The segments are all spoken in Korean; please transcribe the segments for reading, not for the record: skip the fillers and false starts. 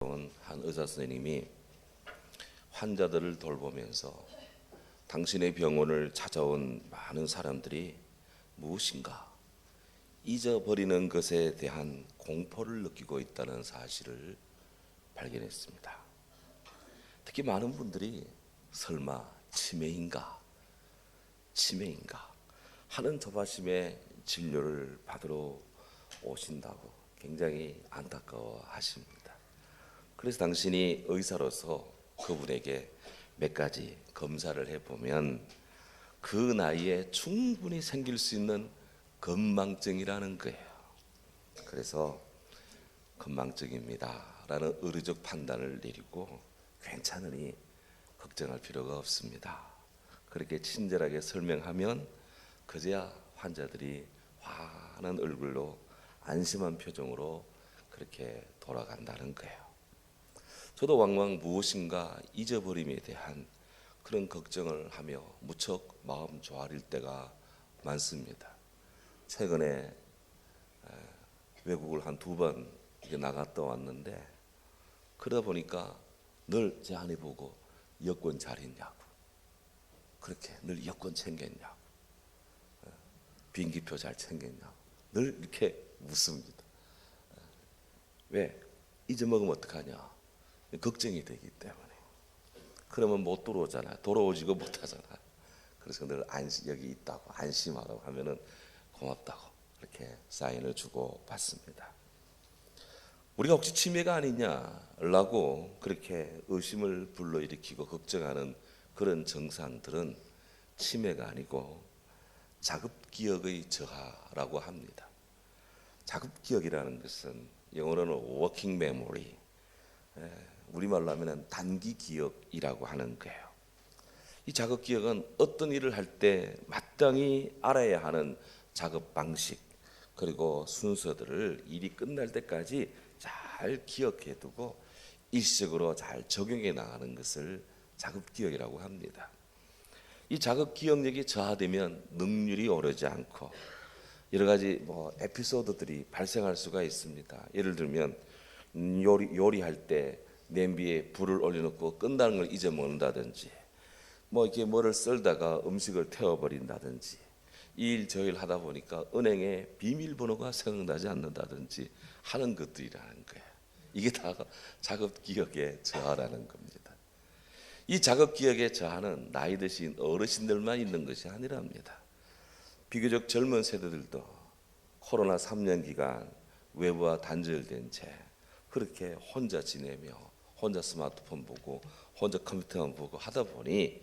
한 의사 선생님이 환자들을 돌보면서 당신의 병원을 찾아온 많은 사람들이 무엇인가 잊어버리는 것에 대한 공포를 느끼고 있다는 사실을 발견했습니다. 특히 많은 분들이 설마 치매인가 하는 조바심에 진료를 받으러 오신다고 굉장히 안타까워 하십니다. 그래서 당신이 의사로서 그분에게 몇 가지 검사를 해보면 그 나이에 충분히 생길 수 있는 건망증이라는 거예요. 그래서 건망증입니다 라는 의료적 판단을 내리고 괜찮으니 걱정할 필요가 없습니다. 그렇게 친절하게 설명하면 그제야 환자들이 환한 얼굴로 안심한 표정으로 그렇게 돌아간다는 거예요. 저도 왕왕 무엇인가 잊어버림에 대한 그런 걱정을 하며 무척 마음 조아릴 때가 많습니다. 최근에 외국을 한 2번 나갔다 왔는데 그러다 보니까 늘 제 아내 보고 여권 잘 있냐고, 그렇게 늘 여권 챙겼냐고, 비행기표 잘 챙겼냐고 늘 이렇게 묻습니다. 왜? 잊어먹으면 어떡하냐, 걱정이 되기 때문에. 그러면 못 돌아오잖아요. 돌아오지도 못하잖아요. 그래서 늘 여기 있다고 안심하라고 하면은 고맙다고 이렇게 사인을 주고 받습니다. 우리가 혹시 치매가 아니냐라고 그렇게 의심을 불러일으키고 걱정하는 그런 증상들은 치매가 아니고 자급기억의 저하라고 합니다. 자급기억이라는 것은 영어로는 working memory, 우리말로 하면 단기 기억이라고 하는 거예요. 이 작업 기억은 어떤 일을 할 때 마땅히 알아야 하는 작업 방식 그리고 순서들을 일이 끝날 때까지 잘 기억해 두고 일시적으로 잘 적용해 나가는 것을 작업 기억이라고 합니다. 이 작업 기억력이 저하되면 능률이 오르지 않고 여러 가지 에피소드들이 발생할 수가 있습니다. 예를 들면 요리할 때 냄비에 불을 올려놓고 끈다는 걸 잊어먹는다든지, 이렇게 뭐를 썰다가 음식을 태워버린다든지, 이 일 저 일 하다 보니까 은행에 비밀번호가 생각나지 않는다든지 하는 것들이라는 거예요. 이게 다 작업 기억의 저하라는 겁니다. 이 작업 기억의 저하는 나이 드신 어르신들만 있는 것이 아니랍니다. 비교적 젊은 세대들도 코로나 3년 기간 외부와 단절된 채 그렇게 혼자 지내며 혼자 스마트폰 보고 혼자 컴퓨터만 보고 하다 보니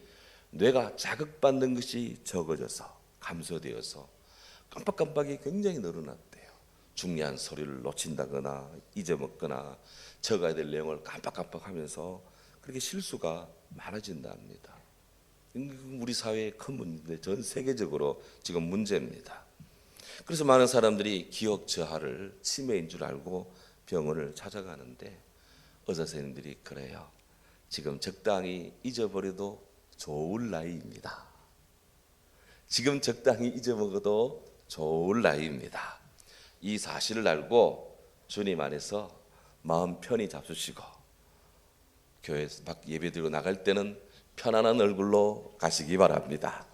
뇌가 자극받는 것이 적어져서 감소되어서 깜빡깜빡이 굉장히 늘어났대요. 중요한 소리를 놓친다거나 잊어먹거나 적어야 될 내용을 깜빡깜빡하면서 그렇게 실수가 많아진답니다. 우리 사회의 큰 문제, 전 세계적으로 지금 문제입니다. 그래서 많은 사람들이 기억 저하를 치매인 줄 알고 병원을 찾아가는데 의사 선생님들이 그래요. 지금 적당히 잊어버려도 좋을 나이입니다. 지금 적당히 잊어먹어도 좋을 나이입니다. 이 사실을 알고 주님 안에서 마음 편히 잡수시고 교회에서 예배드리고 나갈 때는 편안한 얼굴로 가시기 바랍니다.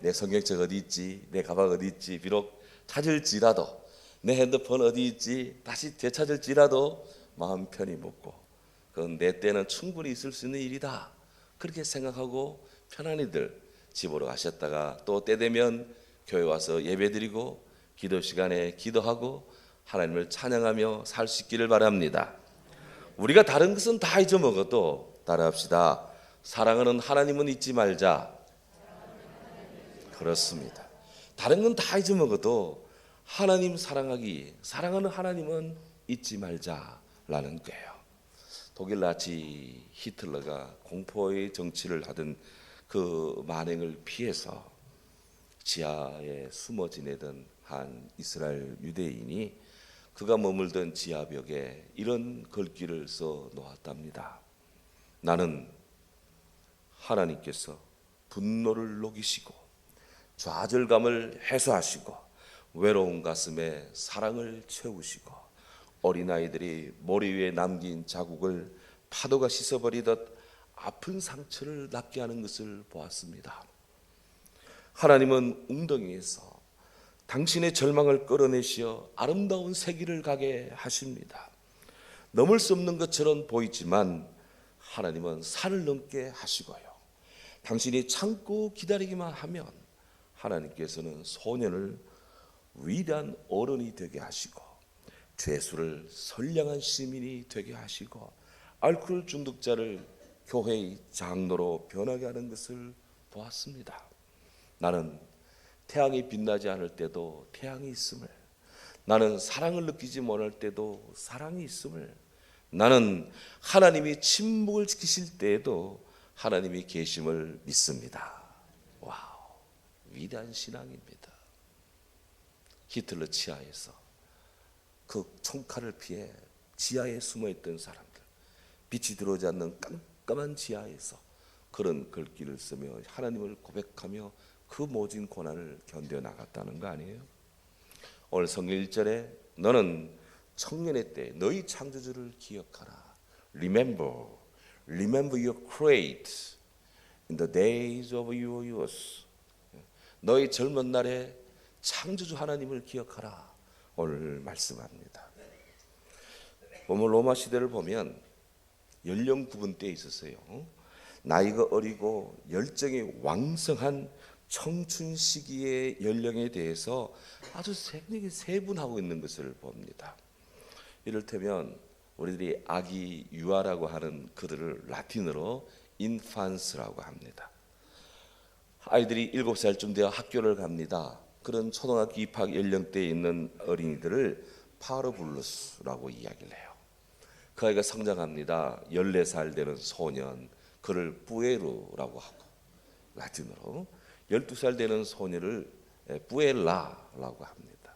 내 성경책 어디 있지? 내 가방 어디 있지? 비록 찾을지라도 내 핸드폰 어디 있지? 다시 되찾을지라도 마음 편히 먹고 그건 내 때는 충분히 있을 수 있는 일이다. 그렇게 생각하고 편안히들 집으로 가셨다가 또 때 되면 교회 와서 예배드리고 기도 시간에 기도하고 하나님을 찬양하며 살 수 있기를 바랍니다. 우리가 다른 것은 다 잊어먹어도 따라합시다. 사랑하는 하나님은 잊지 말자. 그렇습니다. 다른 건 다 잊어먹어도 하나님 사랑하는 하나님은 잊지 말자라는 거예요. 독일 나치 히틀러가 공포의 정치를 하던 그 만행을 피해서 지하에 숨어 지내던 한 이스라엘 유대인이 그가 머물던 지하벽에 이런 글귀를 써 놓았답니다. 나는 하나님께서 분노를 녹이시고 좌절감을 해소하시고 외로운 가슴에 사랑을 채우시고 어린아이들이 머리 위에 남긴 자국을 파도가 씻어버리듯 아픈 상처를 낫게 하는 것을 보았습니다. 하나님은 웅덩이에서 당신의 절망을 끌어내시어 아름다운 세기를 가게 하십니다. 넘을 수 없는 것처럼 보이지만 하나님은 산을 넘게 하시고요, 당신이 참고 기다리기만 하면 하나님께서는 소년을 위대한 어른이 되게 하시고 죄수를 선량한 시민이 되게 하시고 알코올 중독자를 교회의 장로로 변하게 하는 것을 보았습니다. 나는 태양이 빛나지 않을 때도 태양이 있음을, 나는 사랑을 느끼지 못할 때도 사랑이 있음을, 나는 하나님이 침묵을 지키실 때에도 하나님이 계심을 믿습니다. 와우, 위대한 신앙입니다. 히틀러 지하에서 그 총칼을 피해 지하에 숨어있던 사람들, 빛이 들어오지 않는 깜깜한 지하에서 그런 글귀를 쓰며 하나님을 고백하며 그 모진 고난을 견뎌나갔다는 거 아니에요? 오늘 성경 1절에 너는 청년의 때 너희 창조주를 기억하라. Remember your creator in the days of your youth. 너희 젊은 날에 창조주 하나님을 기억하라. 오늘 말씀합니다. 보면 로마 시대를 보면 연령 구분대에 있었어요. 나이가 어리고 열정이 왕성한 청춘 시기의 연령에 대해서 아주 세분하고 있는 것을 봅니다. 이를테면 우리들이 아기 유아라고 하는 그들을 라틴어로 인판스라고 합니다. 아이들이 7살쯤 되어 학교를 갑니다. 그런 초등학교 입학 연령대에 있는 어린이들을 파르불루스라고 이야기를 해요. 그 아이가 성장합니다. 14살 되는 소년, 그를 뿌에르라고 하고, 라틴어로 12살 되는 소녀를 뿌엘라라고 합니다.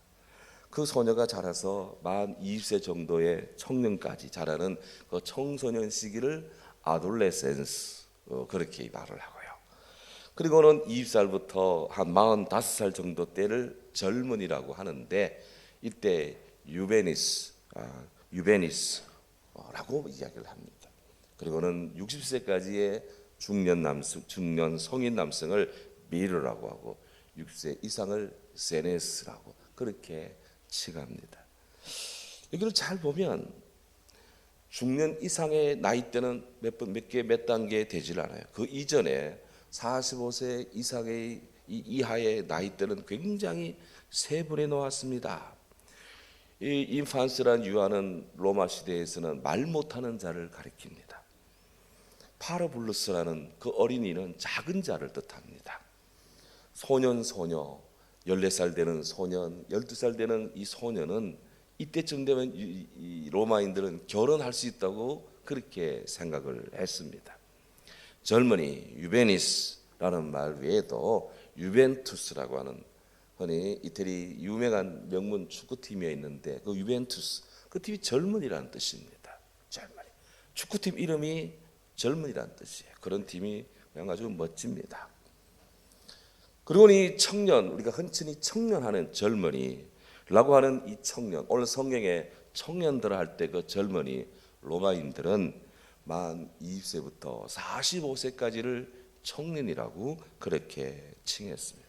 그 소녀가 자라서 만 20세 정도의 청년까지 자라는 그 청소년 시기를 아돌레센스, 그렇게 말을 하고요. 그리고는 20살부터 한 45살 정도 때를 젊은이라고 하는데, 이때 유베니스라고 이야기를 합니다. 그리고는 60세까지의 중년 성인 남성을 미르라고 하고 60세 이상을 세네스라고 그렇게 칭합니다. 여기를 잘 보면 중년 이상의 나이대는 몇 단계 되질 않아요. 그 이전에 45세 이상의 이하의 나이대는 굉장히 세분해 놓았습니다. 이 인판스란 유아는 로마 시대에서는 말 못하는 자를 가리킵니다. 파르불루스라는 그 어린이는 작은 자를 뜻합니다. 소녀, 14살 되는 소년, 12살 되는 이 소년은 이때쯤 되면 이 로마인들은 결혼할 수 있다고 그렇게 생각을 했습니다. 젊은이, 유베니스라는 말 외에도 유벤투스라고 하는 흔히 이태리 유명한 명문 축구팀이 있는데 그 유벤투스, 그 팀이 젊은이라는 뜻입니다. 젊은이. 축구팀 이름이 젊은이라는 뜻이에요. 그런 팀이 그냥 아주 멋집니다. 그리고 이 청년, 우리가 흔히 청년하는 젊은이라고 하는 이 청년, 오늘 성경에 청년들 할 때 그 젊은이, 로마인들은 만 20세부터 45세까지를 청년이라고 그렇게 칭했습니다.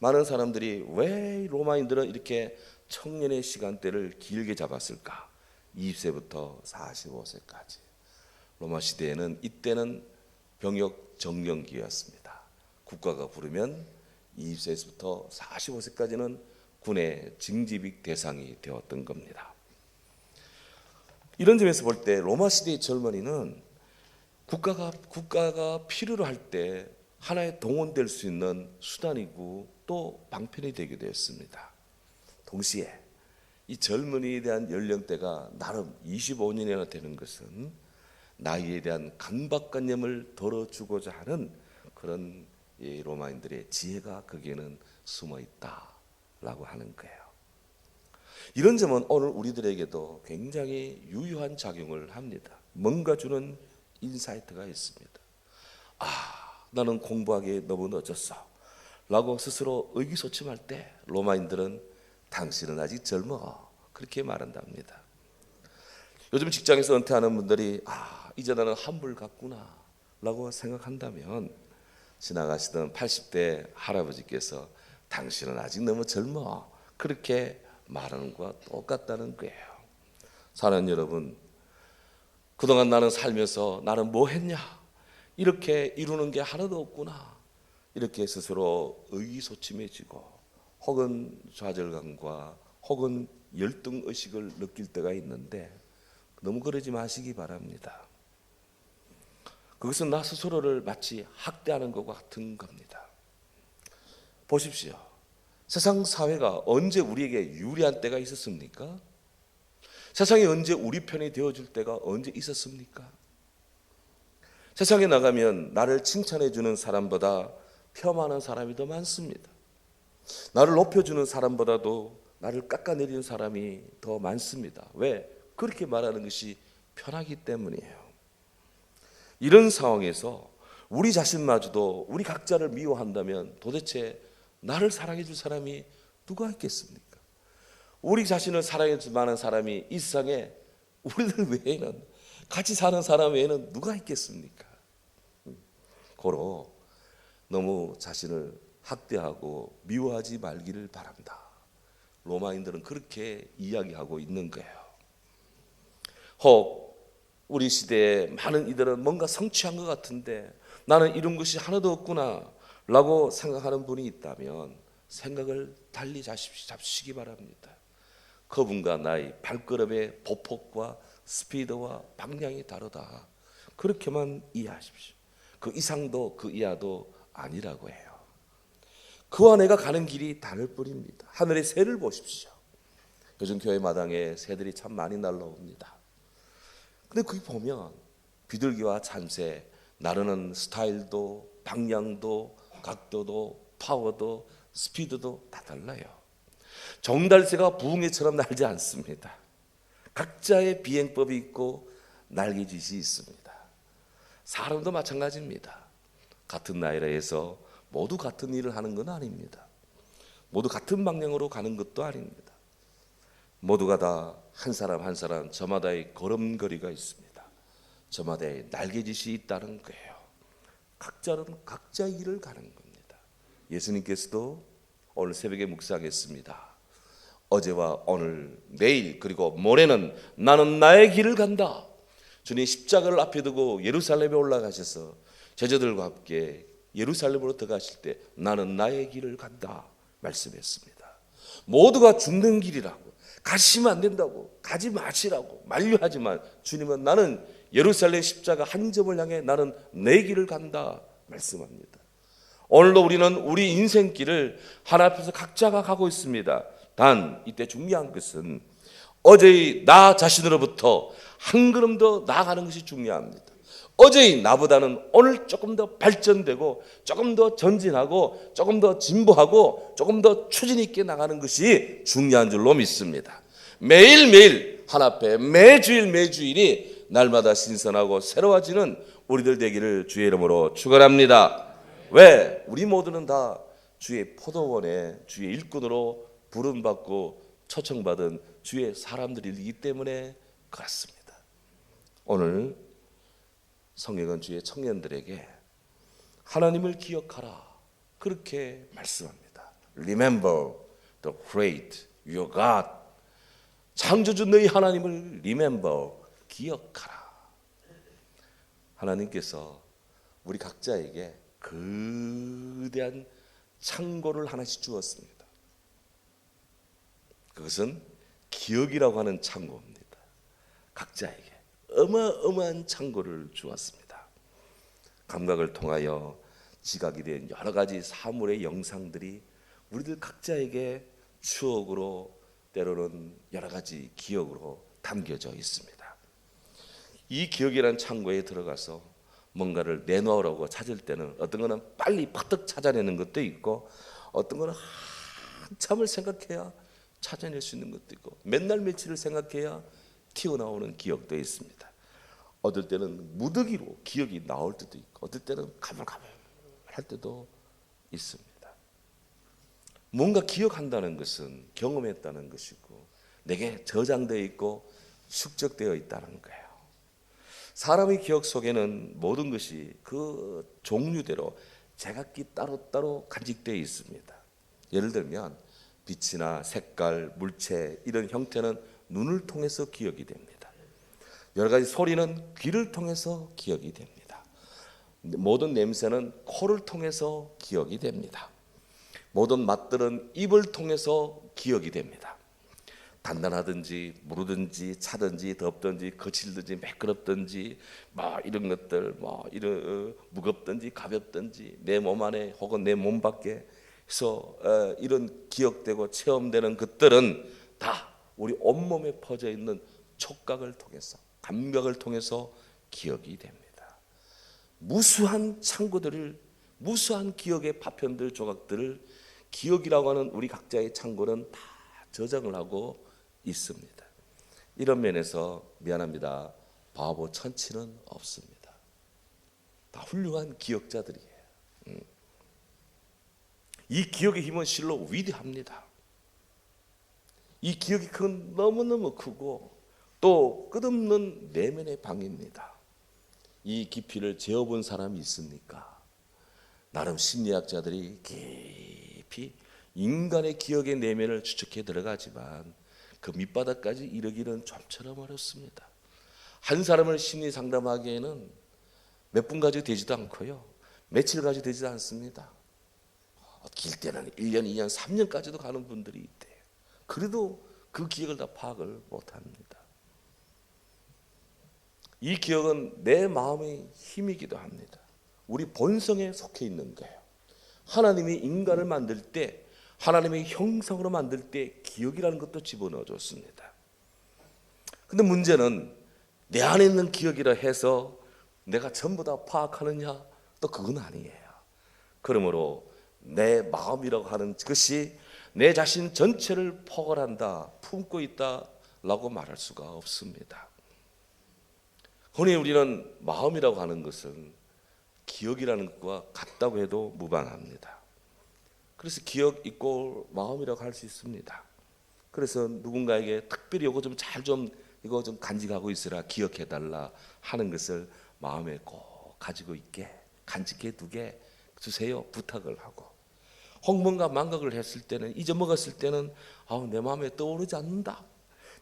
많은 사람들이 왜 로마인들은 이렇게 청년의 시간대를 길게 잡았을까? 20세부터 45세까지. 로마 시대에는 이때는 병역 정년기였습니다. 국가가 부르면 20세부터 45세까지는 군의 징집익 대상이 되었던 겁니다. 이런 점에서 볼 때 로마 시대의 젊은이는 국가가 필요로 할 때 하나의 동원될 수 있는 수단이고 또 방편이 되게 되었습니다. 동시에 이 젊은이에 대한 연령대가 나름 25년이나 되는 것은 나이에 대한 강박관념을 덜어주고자 하는 그런 이 로마인들의 지혜가 거기에는 숨어 있다라고 하는 거예요. 이런 점은 오늘 우리들에게도 굉장히 유효한 작용을 합니다. 뭔가 주는 인사이트가 있습니다. 나는 공부하기에 너무 늦었어 라고 스스로 의기소침할 때 로마인들은 당신은 아직 젊어, 그렇게 말한답니다. 요즘 직장에서 은퇴하는 분들이 이제 나는 한물 갔구나 라고 생각한다면 지나가시던 80대 할아버지께서 당신은 아직 너무 젊어 그렇게 말하는 것과 똑같다는 거예요. 사는 여러분, 그동안 나는 살면서 나는 뭐 했냐, 이렇게 이루는 게 하나도 없구나, 이렇게 스스로 의기소침해지고 혹은 좌절감과 혹은 열등의식을 느낄 때가 있는데 너무 그러지 마시기 바랍니다. 그것은 나 스스로를 마치 학대하는 것과 같은 겁니다. 보십시오. 세상 사회가 언제 우리에게 유리한 때가 있었습니까? 세상이 언제 우리 편이 되어줄 때가 언제 있었습니까? 세상에 나가면 나를 칭찬해주는 사람보다 폄하하는 사람이 더 많습니다. 나를 높여주는 사람보다도 나를 깎아내리는 사람이 더 많습니다. 왜? 그렇게 말하는 것이 편하기 때문이에요. 이런 상황에서 우리 자신마저도 우리 각자를 미워한다면 도대체 나를 사랑해 줄 사람이 누가 있겠습니까? 우리 자신을 사랑해 줄 만한 사람이 이 세상에 우리들 외에는, 같이 사는 사람 외에는 누가 있겠습니까? 고로 너무 자신을 학대하고 미워하지 말기를 바랍니다. 로마인들은 그렇게 이야기하고 있는 거예요. 혹 우리 시대에 많은 이들은 뭔가 성취한 것 같은데 나는 이룬 것이 하나도 없구나 라고 생각하는 분이 있다면 생각을 달리 잡수시기 바랍니다. 그분과 나의 발걸음의 보폭과 스피드와 방향이 다르다, 그렇게만 이해하십시오. 그 이상도 그 이하도 아니라고 해요. 그와 내가 가는 길이 다를 뿐입니다. 하늘의 새를 보십시오. 요즘 교회 마당에 새들이 참 많이 날라옵니다. 근데 거기 보면 비둘기와 참새 나르는 스타일도 방향도 각도도 파워도 스피드도 다 달라요. 정달새가 부흥회처럼 날지 않습니다. 각자의 비행법이 있고 날개짓이 있습니다. 사람도 마찬가지입니다. 같은 나이라 해서 모두 같은 일을 하는 건 아닙니다. 모두 같은 방향으로 가는 것도 아닙니다. 모두가 다 한 사람 한 사람 저마다의 걸음걸이가 있습니다. 저마다의 날개짓이 있다는 거예요. 각자는 각자의 길을 가는 겁니다. 예수님께서도 오늘 새벽에 묵상했습니다. 어제와 오늘, 내일 그리고 모레는 나는 나의 길을 간다. 주님 십자가를 앞에 두고 예루살렘에 올라가셔서 제자들과 함께 예루살렘으로 들어가실 때 나는 나의 길을 간다 말씀했습니다. 모두가 죽는 길이라고, 가시면 안 된다고, 가지 마시라고 만류하지만 주님은 나는 예루살렘 십자가 한 점을 향해 나는 내 길을 간다 말씀합니다. 오늘도 우리는 우리 인생길을 하나 앞에서 각자가 가고 있습니다. 단 이때 중요한 것은 어제의 나 자신으로부터 한 걸음 더 나아가는 것이 중요합니다. 어제의 나보다는 오늘 조금 더 발전되고 조금 더 전진하고 조금 더 진보하고 조금 더 추진 있게 나가는 것이 중요한 줄로 믿습니다. 매일매일 하나 앞에 매주일 매주일이 날마다 신선하고 새로워지는 우리들 되기를 주의 이름으로 축원합니다. 왜? 우리 모두는 다 주의 포도원에 주의 일꾼으로 부름받고 초청받은 주의 사람들이기 때문에 그렇습니다. 오늘 성경은 주의 청년들에게 하나님을 기억하라 그렇게 말씀합니다. Remember the great your God. 창조주 너희 하나님을 remember, 기억하라. 하나님께서 우리 각자에게 거대한 창고를 하나씩 주었습니다. 그것은 기억이라고 하는 창고입니다. 각자에게 어마어마한 창고를 주었습니다. 감각을 통하여 지각이 된 여러 가지 사물의 영상들이 우리들 각자에게 추억으로, 때로는 여러 가지 기억으로 담겨져 있습니다. 이 기억이라는 창고에 들어가서 뭔가를 내놓으려고 찾을 때는 어떤 거는 빨리 퍼뜩 찾아내는 것도 있고 어떤 거는 한참을 생각해야 찾아낼 수 있는 것도 있고 맨날 며칠을 생각해야 튀어나오는 기억도 있습니다. 어떨 때는 무더기로 기억이 나올 때도 있고 어떨 때는 가물가물할 때도 있습니다. 뭔가 기억한다는 것은 경험했다는 것이고 내게 저장되어 있고 숙적되어 있다는 거예요. 사람의 기억 속에는 모든 것이 그 종류대로 제각기 따로따로 간직되어 있습니다. 예를 들면 빛이나 색깔, 물체 이런 형태는 눈을 통해서 기억이 됩니다. 여러 가지 소리는 귀를 통해서 기억이 됩니다. 모든 냄새는 코를 통해서 기억이 됩니다. 모든 맛들은 입을 통해서 기억이 됩니다. 단단하든지 무르든지 차든지 덥든지 거칠든지 매끄럽든지 이런 것들 이런 무겁든지 가볍든지 내 몸 안에 혹은 내 몸 밖에서 이런 기억되고 체험되는 것들은 다 우리 온몸에 퍼져 있는 촉각을 통해서 감각을 통해서 기억이 됩니다. 무수한 창고들을 무수한 기억의 파편들 조각들을 기억이라고 하는 우리 각자의 창고는 다 저장을 하고 있습니다. 이런 면에서 미안합니다. 바보 천치는 없습니다. 다 훌륭한 기억자들이에요. 이 기억의 힘은 실로 위대합니다. 이 기억이 너무너무 크고 또 끝없는 내면의 방입니다. 이 깊이를 재어본 사람이 있습니까? 나름 심리학자들이 깊이 인간의 기억의 내면을 추측해 들어가지만 그 밑바닥까지 이르기는 좀처럼 어렵습니다. 한 사람을 심리 상담하기에는 몇 분 가지고 되지도 않고요. 며칠 가지고 되지도 않습니다. 길 때는 1년, 2년, 3년까지도 가는 분들이 있대요. 그래도 그 기억을 다 파악을 못합니다. 이 기억은 내 마음의 힘이기도 합니다. 우리 본성에 속해 있는 거예요. 하나님이 인간을 만들 때 하나님의 형상으로 만들 때 기억이라는 것도 집어넣어 줬습니다. 근데 문제는 내 안에 있는 기억이라 해서 내가 전부 다 파악하느냐? 또 그건 아니에요. 그러므로 내 마음이라고 하는 것이 내 자신 전체를 포괄한다, 품고 있다라고 말할 수가 없습니다. 흔히 우리는 마음이라고 하는 것은 기억이라는 것과 같다고 해도 무방합니다. 그래서 기억 있고 마음이라고 할 수 있습니다. 그래서 누군가에게 특별히 이거 좀 간직하고 있으라, 기억해달라 하는 것을 마음에 꼭 가지고 있게 간직해 두게 주세요 부탁을 하고, 혹 뭔가 망각을 했을 때는, 잊어먹었을 때는 내 마음에 떠오르지 않는다,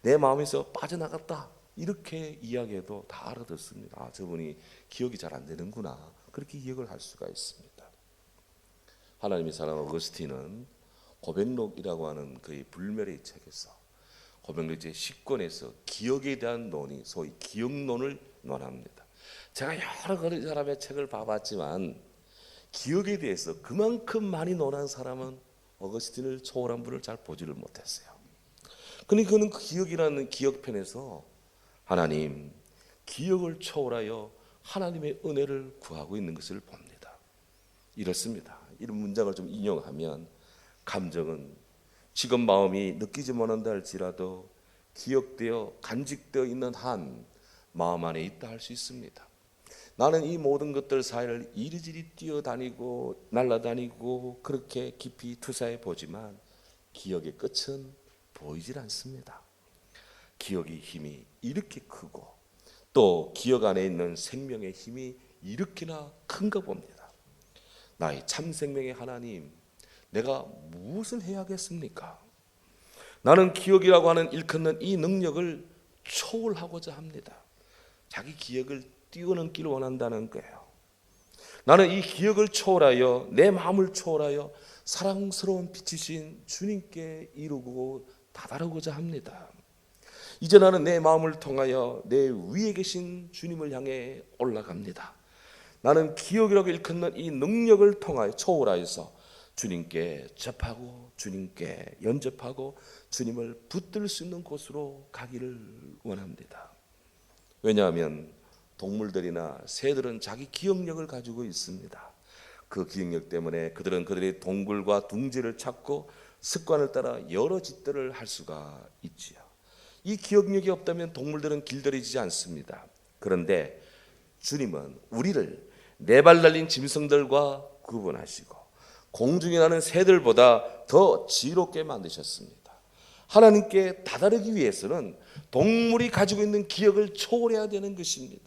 내 마음에서 빠져나갔다, 이렇게 이야기해도 다 알아듣습니다. 저분이 기억이 잘 안 되는구나, 그렇게 기억을 할 수가 있습니다. 하나님이 사랑하는 어거스틴은 고백록이라고 하는 그의 불멸의 책에서, 고백록 제 10권에서 기억에 대한 논의, 소위 기억론을 논합니다. 제가 여러 사람의 책을 봐봤지만 기억에 대해서 그만큼 많이 논한 사람은 어거스틴을 초월한 분을 잘 보지를 못했어요. 그러니까 그는 그 기억이라는 기억편에서 하나님, 기억을 초월하여 하나님의 은혜를 구하고 있는 것을 봅니다. 이렇습니다. 이런 문장을 좀 인용하면, 감정은 지금 마음이 느끼지 못한다 할지라도 기억되어 간직되어 있는 한 마음 안에 있다 할 수 있습니다. 나는 이 모든 것들 사이를 이리저리 뛰어다니고 날아다니고 그렇게 깊이 투사해 보지만 기억의 끝은 보이질 않습니다. 기억의 힘이 이렇게 크고 또 기억 안에 있는 생명의 힘이 이렇게나 큰가 봅니다. 나의 참 생명의 하나님, 내가 무엇을 해야겠습니까? 나는 기억이라고 하는 일컫는 이 능력을 초월하고자 합니다. 자기 기억을 뛰어넘기를 원한다는 거예요. 나는 이 기억을 초월하여, 내 마음을 초월하여 사랑스러운 빛이신 주님께 이루고 다다르고자 합니다. 이제 나는 내 마음을 통하여 내 위에 계신 주님을 향해 올라갑니다. 나는 기억이라고 일컫는 이 능력을 통하여 초월하여서 주님께 접하고 주님께 연접하고 주님을 붙들 수 있는 곳으로 가기를 원합니다. 왜냐하면 동물들이나 새들은 자기 기억력을 가지고 있습니다. 그 기억력 때문에 그들은 그들의 동굴과 둥지를 찾고 습관을 따라 여러 짓들을 할 수가 있지요. 이 기억력이 없다면 동물들은 길들여지지 않습니다. 그런데 주님은 우리를 네 발 달린 짐승들과 구분하시고 공중에 나는 새들보다 더 지롭게 만드셨습니다. 하나님께 다다르기 위해서는 동물이 가지고 있는 기억을 초월해야 되는 것입니다.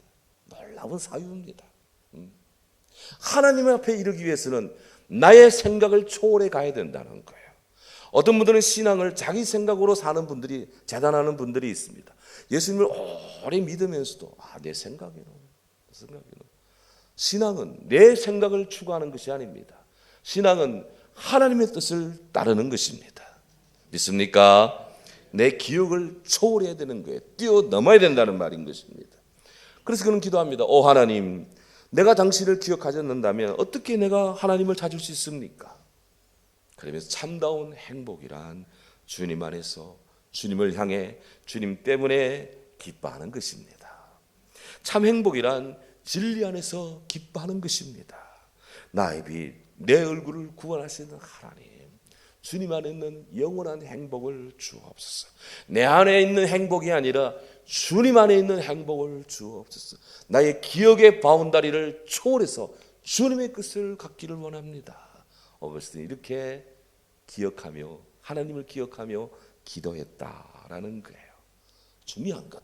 놀라운 사유입니다. 하나님 앞에 이르기 위해서는 나의 생각을 초월해 가야 된다는 거예요. 어떤 분들은 신앙을 자기 생각으로 사는 분들이, 재단하는 분들이 있습니다. 예수님을 오래 믿으면서도 내 생각에는. 신앙은 내 생각을 추구하는 것이 아닙니다. 신앙은 하나님의 뜻을 따르는 것입니다. 믿습니까? 내 기억을 초월해야 되는 거예요. 뛰어넘어야 된다는 말인 것입니다. 그래서 그는 기도합니다. 오 하나님, 내가 당신을 기억하지 않는다면 어떻게 내가 하나님을 찾을 수 있습니까? 그러면서 참다운 행복이란 주님 안에서 주님을 향해 주님 때문에 기뻐하는 것입니다. 참 행복이란 진리 안에서 기뻐하는 것입니다. 나의 빛, 내 얼굴을 구원하시는 하나님, 주님 안에 있는 영원한 행복을 주옵소서. 내 안에 있는 행복이 아니라 주님 안에 있는 행복을 주옵소서. 나의 기억의 바운다리를 초월해서 주님의 뜻을 갖기를 원합니다. 어거스틴이 이렇게 기억하며 하나님을 기억하며 기도했다라는 거예요. 중요한 것,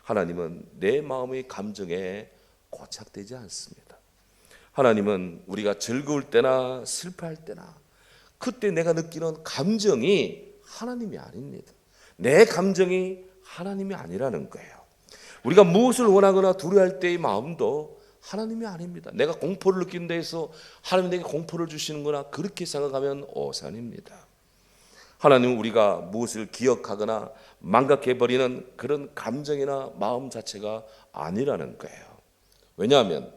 하나님은 내 마음의 감정에 고착되지 않습니다. 하나님은 우리가 즐거울 때나 슬퍼할 때나 그때 내가 느끼는 감정이 하나님이 아닙니다. 내 감정이 하나님이 아니라는 거예요. 우리가 무엇을 원하거나 두려워할 때의 마음도 하나님이 아닙니다. 내가 공포를 느낀 데에서 하나님이 내게 공포를 주시는 거나 그렇게 생각하면 오산입니다. 하나님은 우리가 무엇을 기억하거나 망각해버리는 그런 감정이나 마음 자체가 아니라는 거예요. 왜냐하면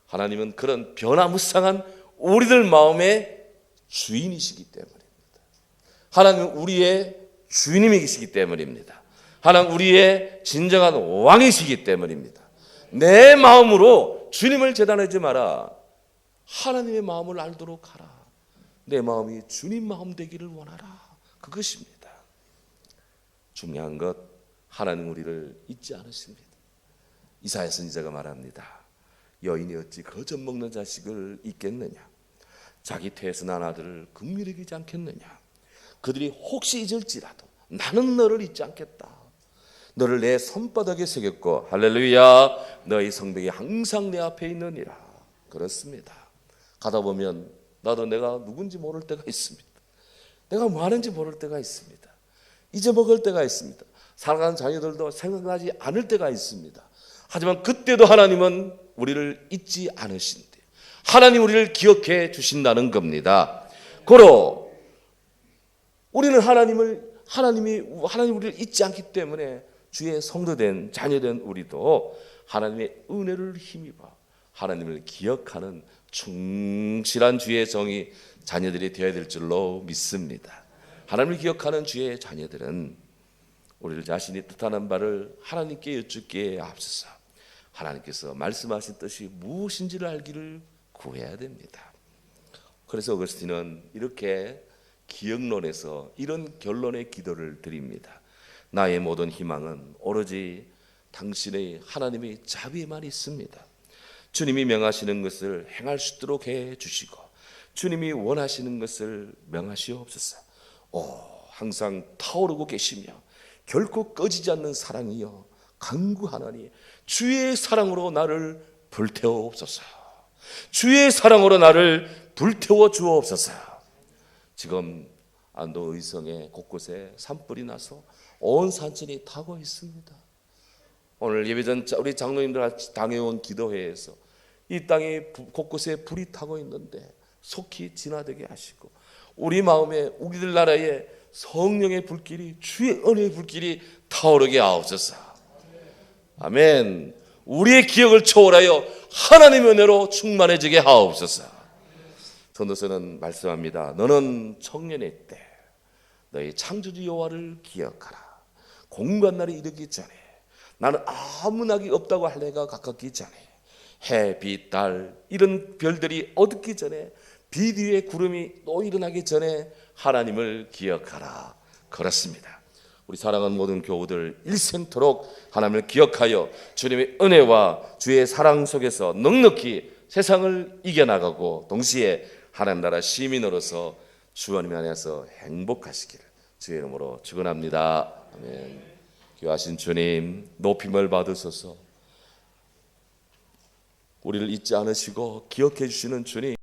하나님은 그런 변화무쌍한 우리들 마음의 주인이시기 때문입니다. 하나님은 우리의 주인님이시기 때문입니다. 하나님 우리의 진정한 왕이시기 때문입니다. 내 마음으로 주님을 재단하지 마라. 하나님의 마음을 알도록 하라. 내 마음이 주님 마음 되기를 원하라. 그것입니다. 중요한 것, 하나님 우리를 잊지 않으십니다. 이사야 선지자가 말합니다. 여인이 어찌 거저 먹는 자식을 잊겠느냐. 자기 태에서 난 아들을 긍휼히 여기지 않겠느냐. 그들이 혹시 잊을지라도 나는 너를 잊지 않겠다. 너를 내 손바닥에 새겼고 할렐루야 너희 성벽이 항상 내 앞에 있느니라. 그렇습니다. 가다 보면 나도 내가 누군지 모를 때가 있습니다. 내가 뭐 하는지 모를 때가 있습니다. 잊어먹을 때가 있습니다. 살아가는 자녀들도 생각나지 않을 때가 있습니다. 하지만 그때도 하나님은 우리를 잊지 않으신대. 하나님 우리를 기억해 주신다는 겁니다. 고로 우리는 하나님이 우리를 잊지 않기 때문에 주의 성도된 자녀된 우리도 하나님의 은혜를 힘입어 하나님을 기억하는 충실한 주의 정의 자녀들이 되어야 될 줄로 믿습니다. 하나님을 기억하는 주의 자녀들은 우리를 자신이 뜻하는 바를 하나님께 여쭙기에 앞서서 하나님께서 말씀하신 뜻이 무엇인지를 알기를 구해야 됩니다. 그래서 어거스틴은 이렇게 기억론에서 이런 결론의 기도를 드립니다. 나의 모든 희망은 오로지 당신의 하나님의 자비에만 있습니다. 주님이 명하시는 것을 행할 수 있도록 해 주시고 주님이 원하시는 것을 명하시옵소서. 항상 타오르고 계시며 결코 꺼지지 않는 사랑이여 간구하나니 주의 사랑으로 나를 불태워옵소서. 주의 사랑으로 나를 불태워 주옵소서. 지금 안도 의성에 곳곳에 산불이 나서 온 산천이 타고 있습니다. 오늘 예배전 우리 장로님들 당해온 기도회에서 이 땅에 곳곳에 불이 타고 있는데 속히 진화되게 하시고 우리 마음에 우리들 나라에 성령의 불길이 주의 은혜의 불길이 타오르게 하옵소서. 아멘. 우리의 기억을 초월하여 하나님의 은혜로 충만해지게 하옵소서. 전도서는 말씀합니다. 너는 청년의 때 너희 창조주 여호와를 기억하라. 공고한 날이 이르기 전에 나는 아무 낙이 없다고 할 해가 가깝기 전에 해, 빛, 달 이런 별들이 어둡기 전에 빛 위에 구름이 또 일어나기 전에 하나님을 기억하라. 그렇습니다. 우리 사랑하는 모든 교우들 일생토록 하나님을 기억하여 주님의 은혜와 주의 사랑 속에서 넉넉히 세상을 이겨나가고 동시에 하나님 나라 시민으로서 주 하나님 안에서 행복하시기를 주의 이름으로 축원합니다. 아멘. 귀하신 주님, 높임을 받으소서. 우리를 잊지 않으시고 기억해 주시는 주님,